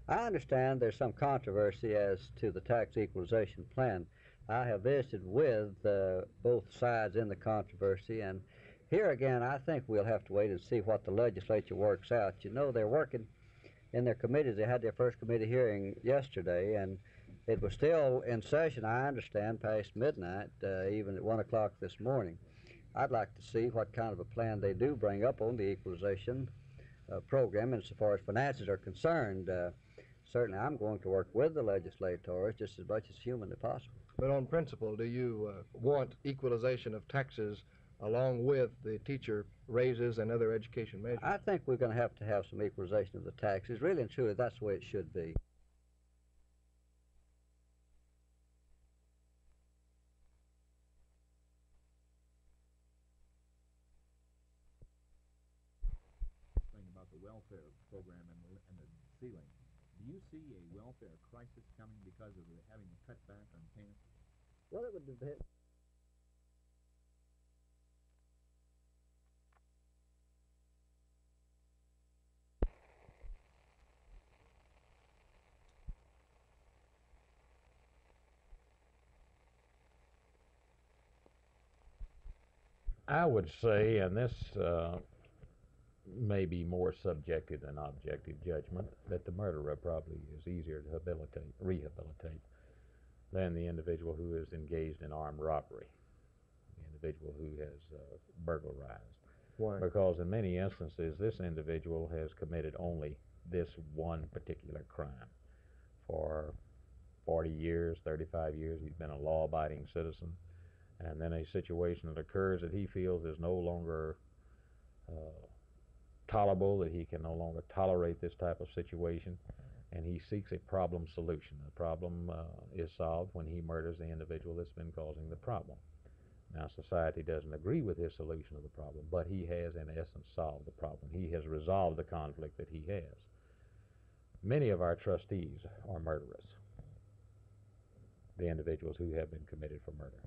I understand there's some controversy as to the tax equalization plan. I have visited with both sides in the controversy, and here again, I think we'll have to wait and see what the legislature works out. You know, they're working in their committees. They had their first committee hearing yesterday, and it was still in session, I understand, past midnight, even at 1 o'clock this morning. I'd like to see what kind of a plan they do bring up on the equalization program insofar as finances are concerned. Certainly, I'm going to work with the legislators just as much as humanly possible. But on principle, do you want equalization of taxes along with the teacher raises and other education measures? I think we're going to have some equalization of the taxes. Really and truly, that's the way it should be. Thing about the welfare program and the ceiling. Do you see a welfare crisis coming because of having to cut back on payments? Well, it would depend. I would say, and this may be more subjective than objective judgment, that the murderer probably is easier to rehabilitate than the individual who is engaged in armed robbery, the individual who has burglarized. Why? Because in many instances, this individual has committed only this one particular crime. For 40 years, 35 years, he's been a law-abiding citizen, and then a situation that occurs that he feels is no longer tolerable, that he can no longer tolerate this type of situation, and he seeks a problem solution. The problem is solved when he murders the individual that's been causing the problem. Now, society doesn't agree with his solution of the problem, but he has, in essence, solved the problem. He has resolved the conflict that he has. Many of our trustees are murderers, the individuals who have been committed for murder.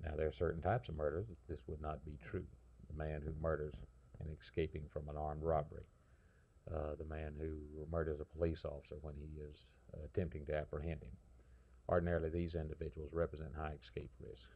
Now, there are certain types of murders that this would not be true. The man who murders and escaping from an armed robbery, the man who murders a police officer when he is attempting to apprehend him. Ordinarily, these individuals represent high escape risk.